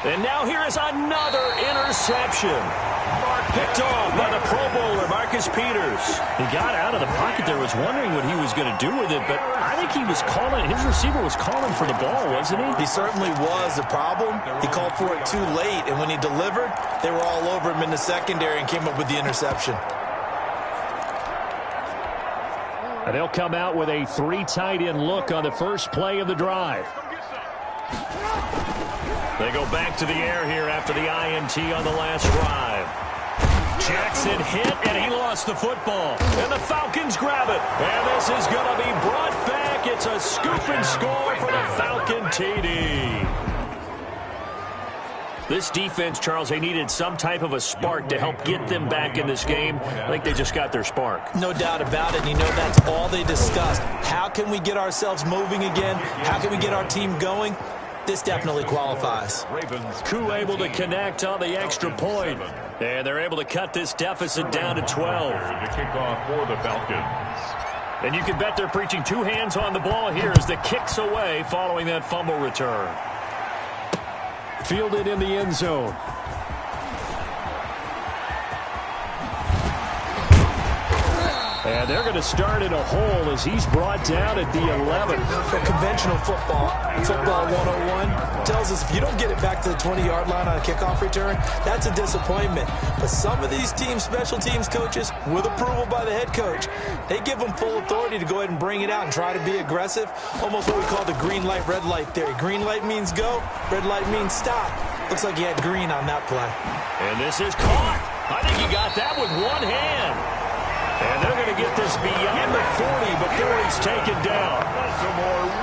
And now here is another interception. Picked off by the Pro Bowler, Marcus Peters. He got out of the pocket there, was wondering what he was going to do with it, but I think he was calling, his receiver was calling for the ball, wasn't he? He certainly was. The problem, he called for it too late, and when he delivered, they were all over him in the secondary and came up with the interception. And they'll come out with a 3 tight end look on the first play of the drive. They go back to the air here after the INT on the last drive. Jackson hit, and he lost the football. And the Falcons grab it. And this is going to be brought back. It's a scoop and score for the Falcon TD. This defense, Charles, they needed some type of a spark to help get them back in this game. I think they just got their spark. No doubt about it. And you know that's all they discussed. How can we get ourselves moving again? How can we get our team going? This definitely qualifies. Koo able to connect on the extra point. And they're able to cut this deficit down to 12. The kickoff for the Falcons. And you can bet they're preaching 2 hands on the ball here as the kick's away following that fumble return. Fielded in the end zone. And they're going to start in a hole as he's brought down at the 11. Conventional football 101, tells us if you don't get it back to the 20-yard line on a kickoff return, that's a disappointment. But some of these team special teams coaches, with approval by the head coach, they give them full authority to go ahead and bring it out and try to be aggressive. Almost what we call the green light, red light theory. Green light means go, red light means stop. Looks like he had green on that play. And this is caught. I think he got that with one hand. And they're going to get this beyond the 40 before he's taken down.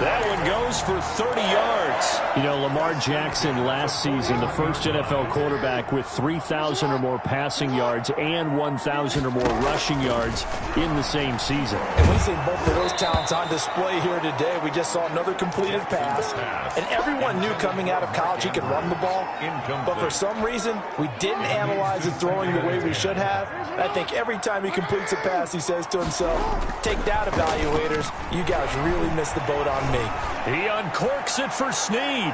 That one goes for 30 yards. You know, Lamar Jackson last season, the first NFL quarterback with 3,000 or more passing yards and 1,000 or more rushing yards in the same season. And we've seen both of those talents on display here today. We just saw another completed pass. And everyone knew coming out of college he could run the ball. But for some reason, we didn't analyze it throwing the way we should have. And I think every time he completes a pass, he says to himself, take that, evaluators. You guys really missed the boat on me. He uncorks it for Snead.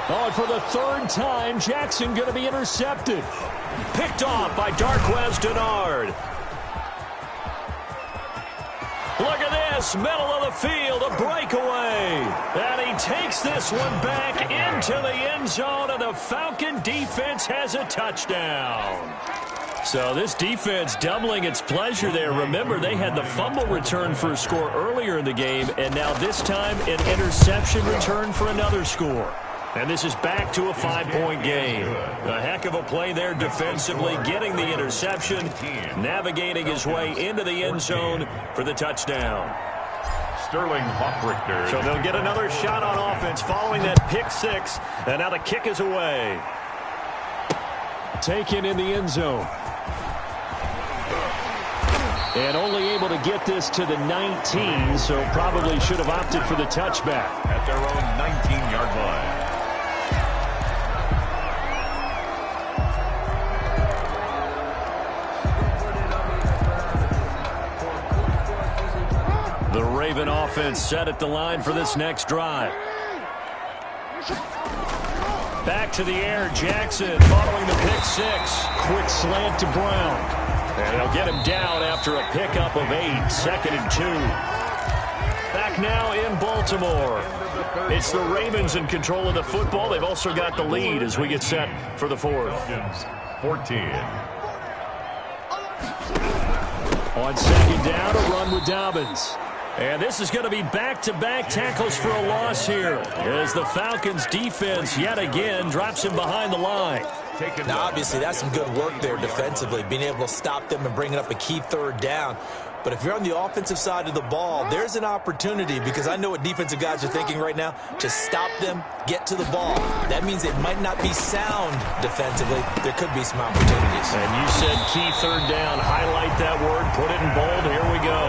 Oh, and for the 3rd time, Jackson going to be intercepted. Picked off by Darqueze Dennard. Look at this, middle of the field, a breakaway. And he takes this one back into the end zone, and the Falcon defense has a touchdown. So this defense doubling its pleasure there. Remember, they had the fumble return for a score earlier in the game, and now this time an interception return for another score. And this is back to a 5-point game. A heck of a play there defensively, getting the interception, navigating his way into the end zone for the touchdown. Sterling Hofrichter. So they'll get another shot on offense following that pick 6, and now the kick is away. Taken in the end zone. And only able to get this to the 19, so probably should have opted for the touchback. At their own 19-yard line. The Raven offense set at the line for this next drive. Back to the air, Jackson following the pick 6. Quick slant to Brown. And they'll get him down after a pickup of 8, 2nd and 2. Back now in Baltimore. It's the Ravens in control of the football. They've also got the lead as we get set for the 4th. 14. On 2nd down, a run with Dobbins. And this is going to be back-to-back tackles for a loss here as the Falcons defense yet again drops him behind the line. Now, obviously, that's some good work there defensively, being able to stop them and bringing up a key third down. But if you're on the offensive side of the ball, there's an opportunity, because I know what defensive guys are thinking right now. Just stop them, get to the ball. That means it might not be sound defensively. There could be some opportunities. And you said key third down. Highlight that word. Put it in bold. Here we go.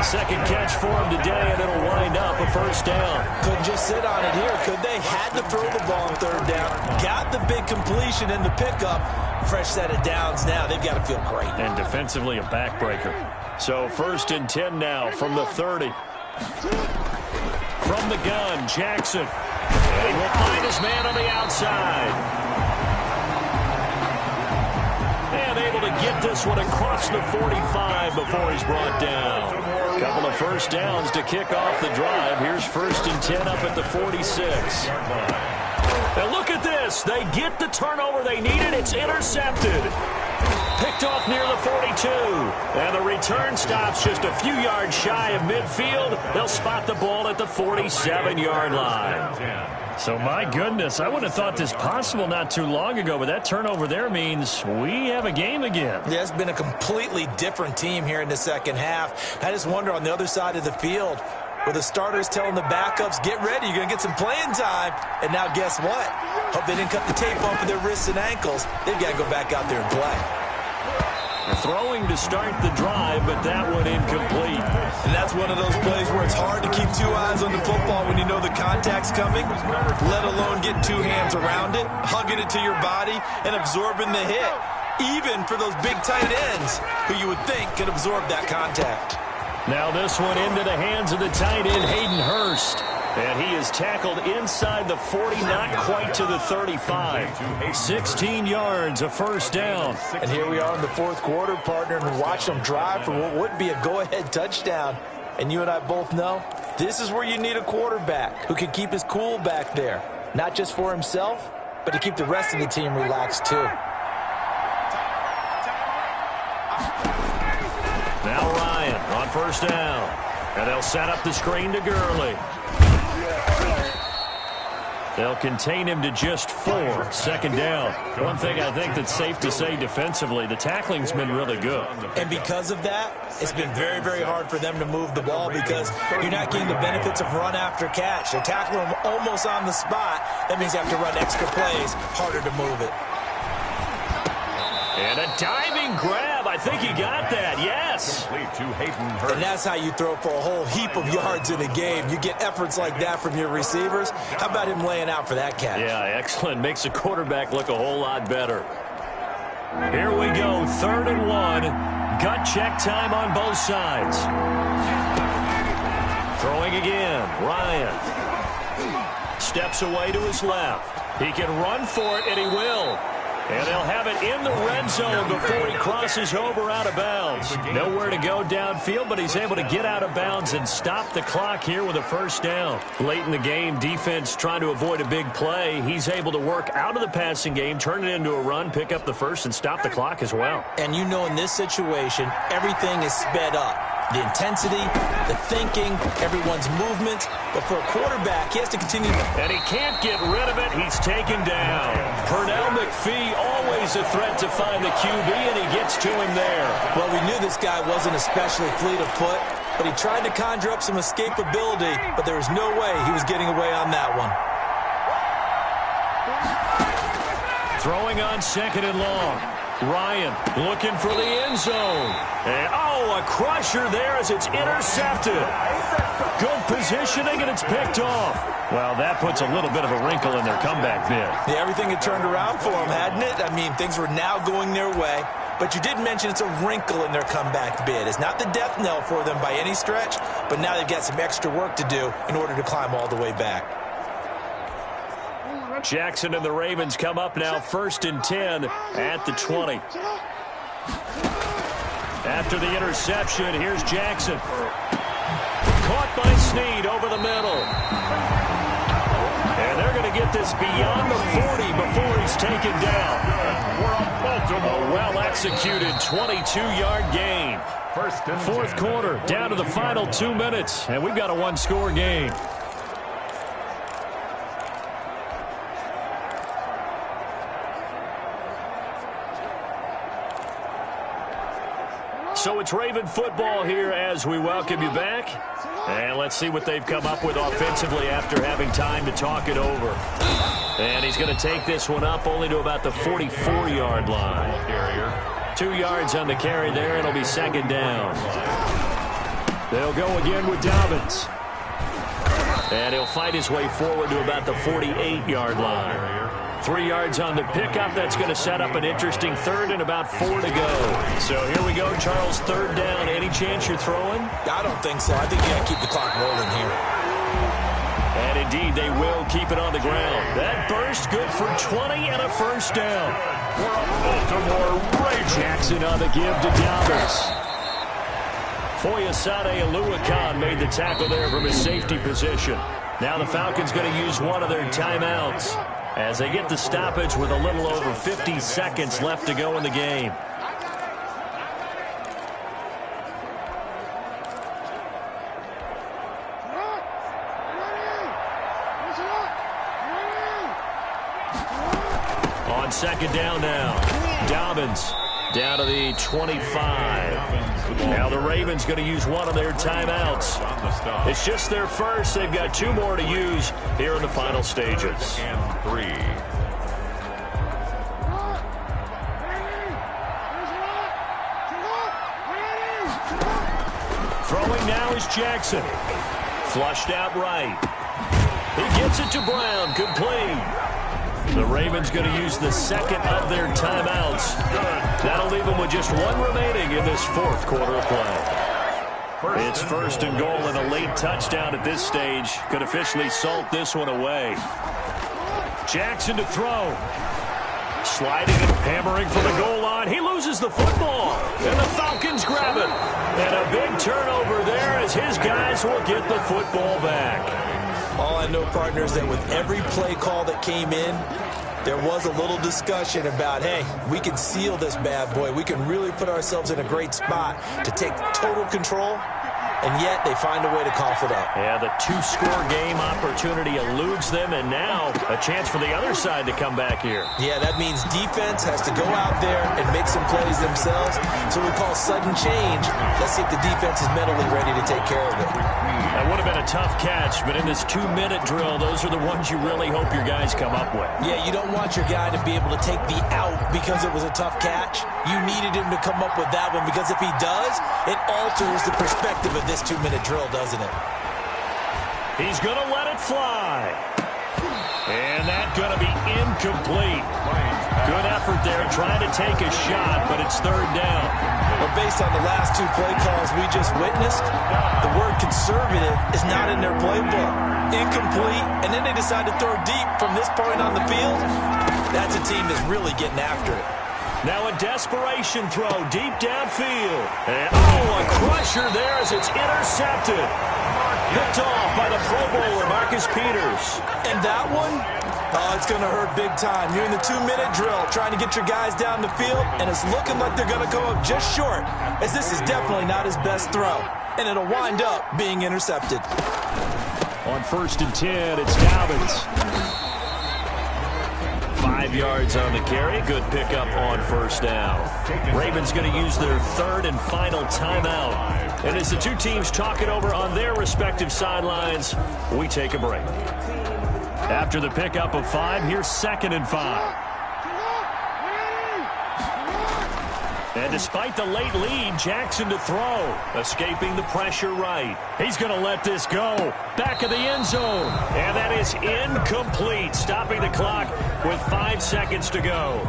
Second catch for him today, and it'll wind up a first down. Couldn't just sit on it here, could they? Had to throw the ball on third down. Got the big completion in the pickup. Fresh set of downs now. They've got to feel great. And defensively a backbreaker. So 1st and 10 now from the 30. From the gun, Jackson. And he will find his man on the outside. And able to get this one across the 45 before he's brought down. Couple of first downs to kick off the drive. Here's 1st and 10 up at the 46. And look at this. They get the turnover they needed. It's intercepted. Picked off near the 42. And the return stops just a few yards shy of midfield. They'll spot the ball at the 47-yard line. So, my goodness, I wouldn't have thought this possible not too long ago, but that turnover there means we have a game again. Yeah, it's been a completely different team here in the second half. I just wonder on the other side of the field, where the starters telling the backups, get ready, you're going to get some playing time. And now guess what? Hope they didn't cut the tape off of their wrists and ankles. They've got to go back out there and play. Throwing to start the drive, but that one incomplete. And that's one of those plays where it's hard to keep two eyes on the football when you know the contact's coming, let alone getting two hands around it, hugging it to your body, and absorbing the hit, even for those big tight ends who you would think could absorb that contact. Now this one into the hands of the tight end, Hayden Hurst. And he is tackled inside the 40, not quite to the 35. 16 yards, a first down. And here we are in the fourth quarter, partner, and watch them drive for what would be a go-ahead touchdown. And you and I both know this is where you need a quarterback who can keep his cool back there. Not just for himself, but to keep the rest of the team relaxed too. Now Ryan on first down. And they'll set up the screen to Gurley. They'll contain him to just 4. Second down. One thing I think that's safe to say defensively, the tackling's been really good. And because of that, it's been very, very hard for them to move the ball because you're not getting the benefits of run after catch. They tackle him almost on the spot. That means you have to run extra plays, harder to move it. And a diving grab. I think he got that. Yes. And that's how you throw for a whole heap of yards in a game. You get efforts like that from your receivers. How about him laying out for that catch? Yeah, excellent. Makes the quarterback look a whole lot better. Here we go. 3rd and 1. Gut check time on both sides. Throwing again. Ryan steps away to his left. He can run for it, and he will. And they'll have it in the red zone before he crosses over out of bounds. Nowhere to go downfield, but he's able to get out of bounds and stop the clock here with a first down. Late in the game, defense trying to avoid a big play. He's able to work out of the passing game, turn it into a run, pick up the first, and stop the clock as well. And you know in this situation, everything is sped up. The intensity, the thinking, everyone's movement. But for a quarterback, he has to continue. And he can't get rid of it. He's taken down. Pernell McPhee, always a threat to find the QB, and he gets to him there. Well, we knew this guy wasn't especially fleet of foot, but he tried to conjure up some escapability, but there was no way he was getting away on that one. Throwing on 2nd and long. Ryan looking for the end zone. And, a crusher there as it's intercepted. Good positioning, and it's picked off. Well, that puts a little bit of a wrinkle in their comeback bid. Yeah, everything had turned around for them, hadn't it? I mean, things were now going their way. But you did mention it's a wrinkle in their comeback bid. It's not the death knell for them by any stretch, but now they've got some extra work to do in order to climb all the way back. Jackson and the Ravens come up now 1st and 10 at the 20. After the interception, here's Jackson. Caught by Snead over the middle. And they're going to get this beyond the 40 before he's taken down. A well-executed 22-yard gain. Fourth quarter, down to the final 2 minutes, and we've got a one-score game. So it's Raven football here as we welcome you back. And let's see what they've come up with offensively after having time to talk it over. And he's going to take this one up only to about the 44-yard line. 2 yards on the carry there. It'll be second down. They'll go again with Dobbins. And he'll fight his way forward to about the 48-yard line. 3 yards on the pickup. That's going to set up an interesting third and about 4 to go. So here we go, Charles, third down. Any chance you're throwing? I don't think so. I think you got to keep the clock rolling here. And indeed, they will keep it on the ground. That burst good for 20 and a first down. Baltimore Ravens. Jackson on the give to Dobbins. Foyesade Oluwakan made the tackle there from his safety position. Now the Falcons going to use one of their timeouts as they get the stoppage with a little over 50 seconds left to go in the game. On second down now, Dobbins down to the 25. Now the Ravens going to use one of their timeouts. It's just their first. They've got 2 more to use here in the final stages. And 3. Throwing now is Jackson. Flushed out right. He gets it to Brown. Complete. The Ravens going to use the second of their timeouts. That'll leave them with just 1 remaining in this fourth quarter of play. It's first and goal, and a late touchdown at this stage could officially salt this one away. Jackson to throw. Sliding and hammering for the goal line. He loses the football, and the Falcons grab it. And a big turnover there as his guys will get the football back. All I know, partner, is that with every play call that came in, there was a little discussion about, hey, we can seal this bad boy. We can really put ourselves in a great spot to take total control, and yet they find a way to cough it up. Yeah, the 2-score game opportunity eludes them, and now a chance for the other side to come back here. Yeah, that means defense has to go out there and make some plays themselves. So we call sudden change. Let's see if the defense is mentally ready to take care of it. That would have been a tough catch, but in this 2-minute drill, those are the ones you really hope your guys come up with. Yeah, you don't want your guy to be able to take the out because it was a tough catch. You needed him to come up with that one, because if he does, it alters the perspective of this 2-minute drill, doesn't it? He's going to let it fly. And that's going to be incomplete. Good effort there trying to take a shot, but it's third down. But based on the last 2 play calls we just witnessed, the word conservative is not in their playbook. Incomplete, and then they decide to throw deep from this point on the field. That's a team that's really getting after it. Now a desperation throw deep downfield. And a crusher there as it's intercepted. Picked off by the Pro Bowler, Marcus Peters. And that one, it's going to hurt big time. You're in the 2-minute drill trying to get your guys down the field, and it's looking like they're going to go up just short, as this is definitely not his best throw. And it'll wind up being intercepted. On first and 10, it's Dobbins. 5 yards on the carry. Good pickup on first down. Ravens going to use their third and final timeout. And as the 2 teams talk it over on their respective sidelines, we take a break. After the pickup of 5, here's second and 5. And despite the late lead, Jackson to throw. Escaping the pressure right. He's going to let this go. Back of the end zone. And that is incomplete. Stopping the clock with 5 seconds to go.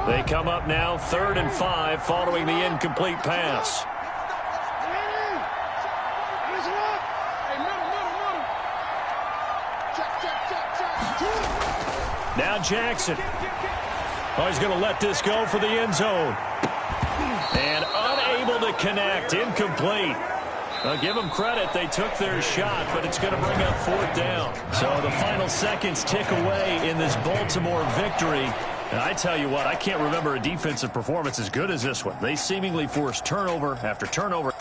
They come up now, third and 5, following the incomplete pass. Now Jackson. Oh, he's going to let this go for the end zone. And unable to connect. Incomplete. Well, give them credit. They took their shot, but it's going to bring up 4th down. So the final seconds tick away in this Baltimore victory. And I tell you what, I can't remember a defensive performance as good as this one. They seemingly forced turnover after turnover.